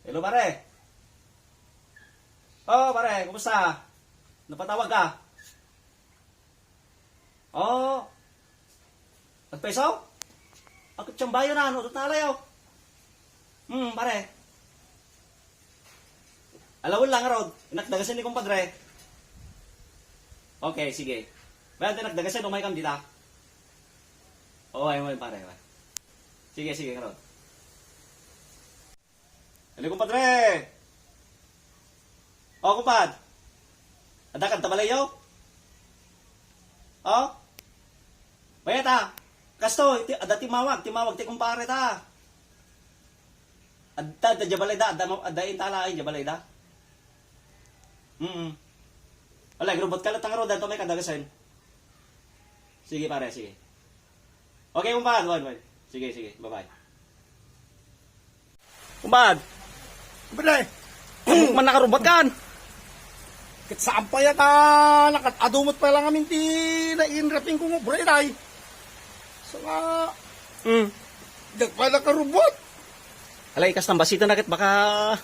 Hello, pare. Oh, pare, kumusta? Napatawag ka? Oh. Nagpeso? Ako siyang bayo na, ano? Tutalayo. Pare. Alawin lang, Rod. Inakdagasin ni kumpadre. Okay, sige. Bayan tinakdagasin, umay kam dita. Oo, ayun, pare. Sige, sige, Rod. Ano, kumpadre? Oh, kumpad. Ada kan tabalayo? Oh? Bayat ta. Kasto, ada timawag ti kumpare ta. Adda jabalay da, adda intalain jabalay da. Wala, grubot ka lang tang roda, ito may kadagasan. Sige pare, sige. Okay, kumpad, one. Sige, bye-bye. Kumpad! Kumpad, Man nakarubot kan? kat saan pa yan adumot pa lang amin ti na-inraping kong ubre day. So nga, dag pa nakarubot. Alay, ikas ng basita na kit baka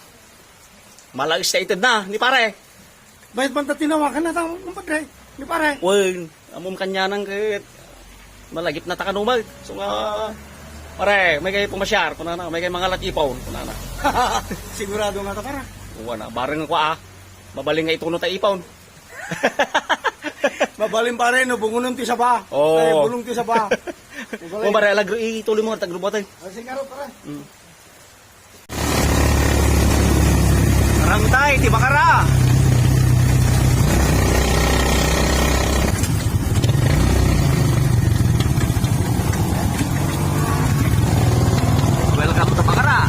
malagis stated na, ni pare. Bayad banta tinawakan na tang kumpad, ni pare. Uy, amom kanya nang kit malagip na takanumag. So nga, pare, may kayo pumasyar, kunana, may kayo mga latipon, kunana. Sigurado nga ta para. Uwa na, bareng ko mabaling nga ituno tayo ipon. Mabalim pare, no, bungunon ti sa ba. Oo. Ay, bulong ti sa ba. Kung pare, ituloy mo, tagrubotan. Sige nga pare. Rangtay, ti bakara. Welcome to bakara.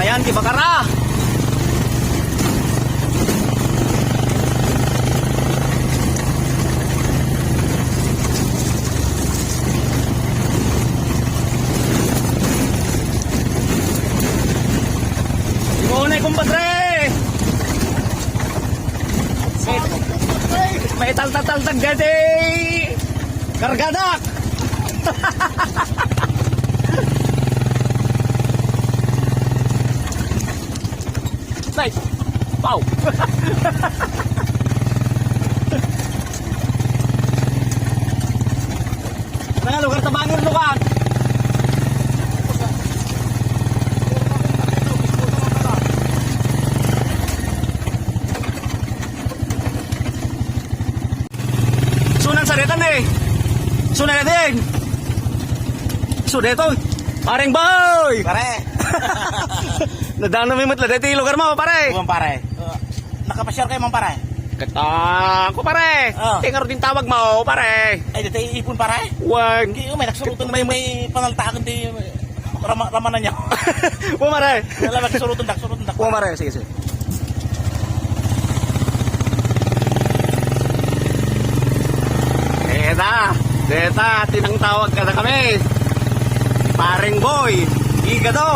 Ayan, di bakara. Imunay, kumpadre. May tal-tal-tal-tag gade. Kargadak. Nice. Wow. Nah, lugar tabangan lugar. Sunan sa detan eh. Sunan natin. Sudeto. Paring boy. Pare. Nadaan na may matla dito yung lugar mo, pare. Buwan pare. Nakapasyar kayo man pare. Kata ko, pare. Tingaro din tawag mo, pare. Ay, dito ipon pare. Wag. May naksurutan may panaltakan di ramanan niya. Po, pare. Wala magsurutan dak. Po, pare. Sige. Deta, tinang tawag ka na kami. Paring boy. Iga to.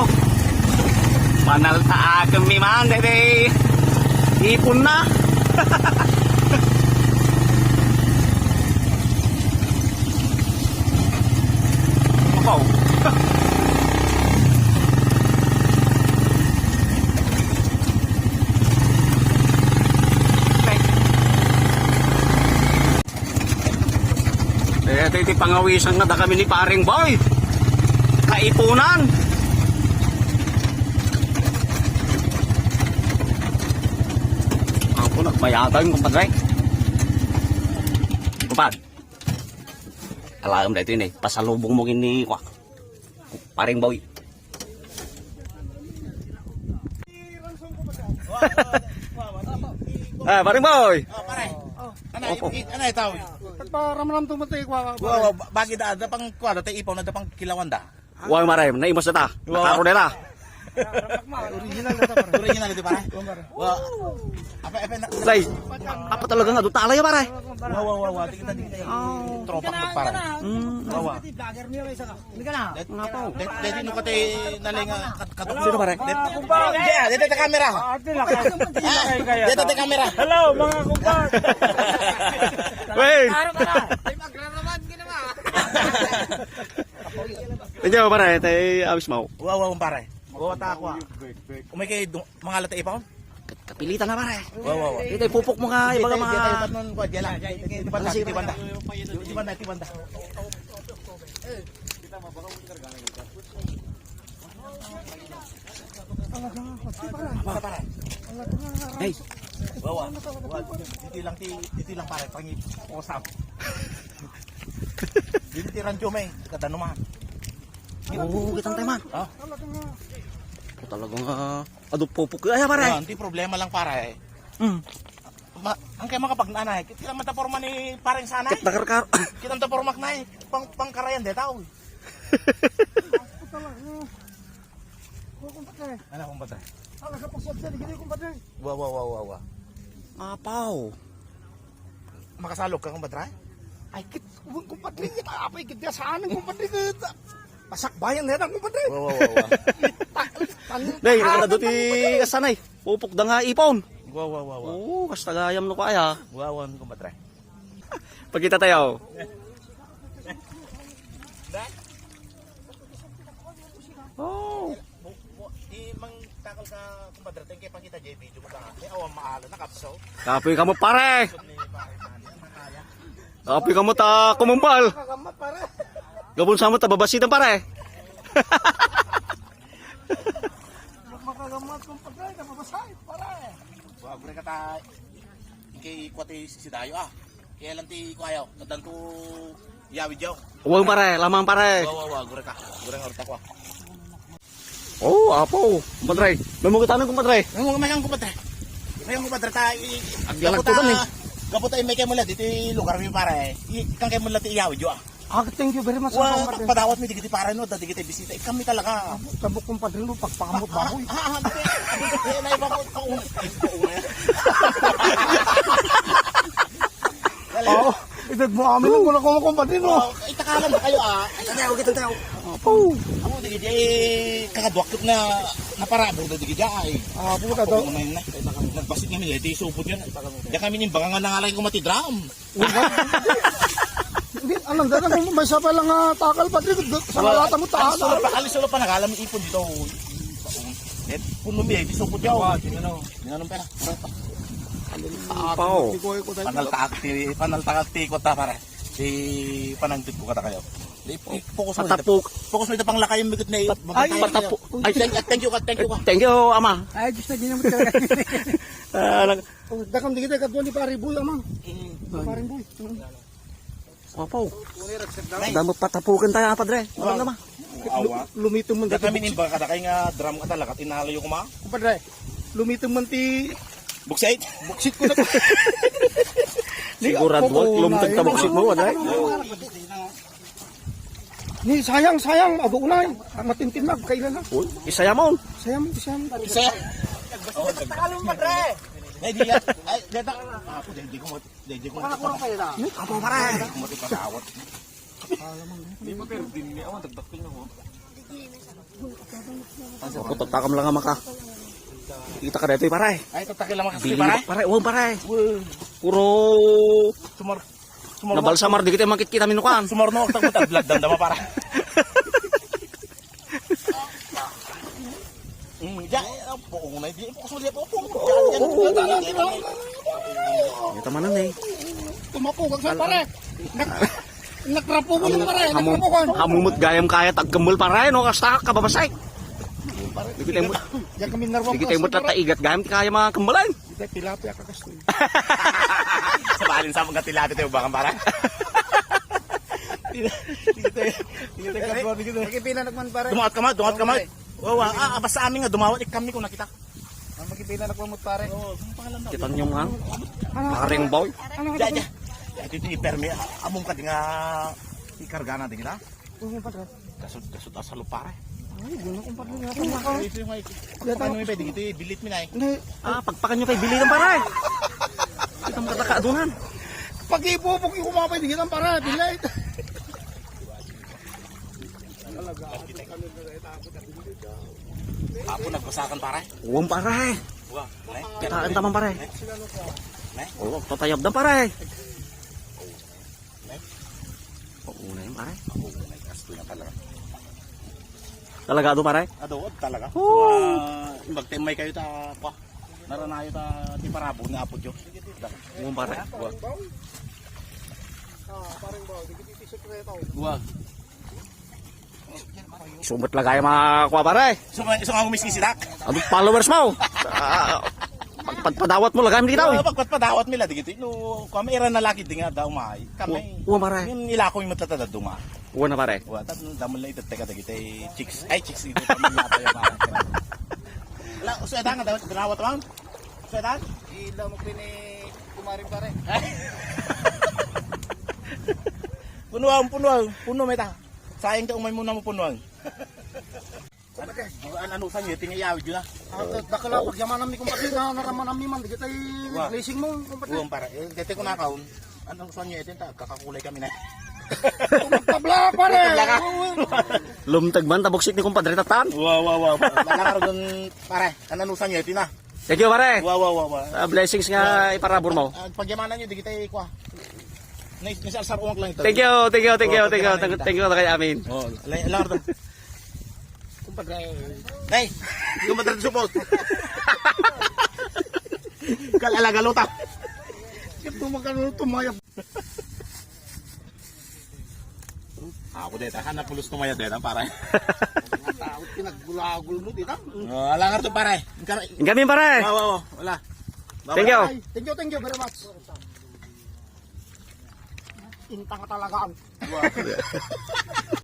Panalta kami man, dede. Ipon na. Wow. Ito pangawisan na da kami ni paring boy. Kaipunan. Ako nagbayatan kumpadre. Kumpad. Alam dito ini, pasalubong mo gini kwa. Paring boy. Paring boy. Pare. Opo. Ano itaw? Para malam tumatay kwa. Bagi da pang kwada tay ipaw na da pang kilawan da. Wag maray, naimos na ta. Nakaro nila. Original na pare. Original ito pare. Wah. Apa Lay, apa talaga nga? Doon talay pare. Wow. Tingnan dito. Tropa ko pare. Wow. Dito no kate nalinga katok. Sino pare? Dito ta kamera. Dito ta kamera. Hello mga kumpare. Wait! Medyo pare, tayo abis mo. Wow pare. Wow ta ako. Umay kay mga lata ipaon. Kapilitan na pare. Wow. Ito pupok mo nga, ibaga mga... Dito nun ko diyan lang. Di banda. Pare. Hey, Wow. Dito lang pare, pangip usap. Dito ti rancho may kadanuman. oo, kitang tayo man. Ah, Ito talagang adop pupok. Ay, pare. hindi problema lang pare. Hmm, Ang kay mga pagnanay, kita man ta porma ni pareng sanay. kit nakar... Kita ta porma nay, pangkarayan de tao. Ano kung bata? Wow. Apaw. Makasalog ka kung bata? Ay, kit, kumpadre, apa ikit dia saan ang kumpadre ka? Pasak bayan na ang kumpadre. Wow. Day, nakadot kasanay. Pupok da nga ipon. Wow. Oo, kas tagayam no kaya. Wow, kung bata? Pagkita tayo. Oh. Di mang takal ka kung bata, kay pangkita jay video mo ka. May awang maala na kapso. Kapoy ka mo pare. Ni pare nakaya. Kapoy ka mo ta kumumbal. Kagamat pare. Gabon sa mo ta babasitan pare. Makagamat kumpadre, napabasay pare. Wag ka ta kay kwati si dayo Kaya lang ti ko ayaw, kadanto yawi jaw. Uwang pare, lamang pare. Wow, gure ngorta ko. Oh, apo. Kumpadre. Mamukita ng kumpadre. Mayang kumpadre. Mayang kumpadre ta Agyalag to dan eh. Kapot ay may kay mula dito lugar mi pare. Kang kay mula ti yawi jaw. Thank you very much Wow, kumpadre. padawat mi digiti pare no, dati kita bisita. Kami talaga. Tabok kumpadre no pagpakamot baboy. Nay ba ko Oo. Idad mo amin ang muna ko kumpadre no. Itakalan ba kayo Tayo, kita tayo. Apo. Ako digiti kakadwakit na naparabo da digiti ay. Apo ka daw. Ako na yun na. Nagbasit kami dito supot yan. Diyan kami nimbangan nga nangalay ko matidram. Hindi, anong dada kung may sapa lang takal padre sa malata mo taas. Alis pa nagalam ipon dito. Net puno mi di supot yaw. Dinanong pera. Apaw. Panal takti ko ta pare. Di panangtit ko kata kayo. Di focus mo. Patapok. Focus mo ito pang lakay yung bigot na Ay, patapok. Ay, thank you ka. Thank you, ama. Ay, gusto na ginamit ka. Dakam di kita katwa ni pare boy amang. Pare boy. Apaw. Damo patapukan tayo, padre. Ano naman? Lumitom man Da kami nimba kada kay nga drum ka talaga tinalayo ko ma. kumpadre. Lumitom man ti Buksait. buksit ko na. Sigurado, lumtag ta buksit mo, padre. Ni sayang ado unay. Ang matintinag kailan na. Uy, isaya mo. Sayang. Isa. Oh, tagalon pa pre. Ay di ay data. Ako di ko Apaw, pare. mo ti padawat. Ako, tatakam lang ama ka. Kita ka dito, pare. Ay tatakil lang kasi Bili pare. pare, uwang pare. Puro Sumar nabalsamar, di kita makit kita minukan. Sumarno ako tag blood dam para. Ja, po na di po so di po. Ito manan eh. Tumapugag sa pare. Nakrapo ko yung pare. Nakrapo ko. Hamumut gayam kaya tagkembul pare, no kasta kababasay. Di kita imut, Yan kami narwang. di kita imut na taigat gayam ti kaya mga kembalan. Kita tilapia ka kasto. Sa balin sa mga tilapia tayo bakang para. Kita katwa ni kita. Magipina nagman pare. Dumat ka ma. Wow, basta amin nga dumawat kami ko nakita. Magipina nagmamut pare. Kita nyo nga. Pareng boy. Ja. Ito ti permi among ka di nga ikarga na di kita. Oo padre. Dasod sa lupa eh. Ay, gano'n kung paano nga maka. Ito yung paano may pwede ito bilit mo na eh. Hindi, Pagpakan nyo kay bili ng pare. Ito mga takaadunan. pag ipupok yung kumapay, di kita para, dilay. Apo nagpasakan pare. Uwang pare. Wah, Kitaan tamang pare. Oo, tatayab na pare. Oo na yun pare. Gasto na talaga. Talaga ado pare. Adood talaga. Oo. Magtemay kayo ta pa. Naranayo ta di parabo ni apo jo. Uwang pare. Wah. Sumbat lagay mga kuha pare. So nga umiski sidak. Ano followers mo? Pagpadawat mo lagay mo dito. Pagpatpadawat mila digito. No, kami era na laki dinga daw mai. Kami. Uwang pare. Yung ilako yung matatadad duma. Uwang na pare. Wah, tat damon la ito teka digito chicks. Ay chicks ito kami napa yung mga. Wala, uso edang daw dinawat man. Uso edang. Ilaw mo pini kumarin pare. Puno meta. Sayang ka umay muna mo punuang. Ano sa niyo tingayaw jud na. Dakala pag yaman nami kumpati na naraman nami man, di kita Wah. blessing mo kumpati. Uwang para. Dete ko nakaon. Anong sa niyo ito kakakulay kami na. Tabla pare. Lumtag man taboksik ni kumpadre tatan. Wow. Lalaro doon pare. Ano sa niyo ito na. Thank you pare. Wow. Blessings nga iparabor mo. Pagyamanan niyo di kita ikwa. Nisar uwang lang ito. Thank you kay amin. Oh, lalaro doon. Kumpadre. Nay, kumadre support. Kalalaga luta. Ito magkano tumayab. Ako dito, hanap pulos tumaya dito para. Tao pinaggulagul mo dito. Alangar to pare. Kami pare. Wow, wala. Thank you. Thank you very much. Intang talaga ang.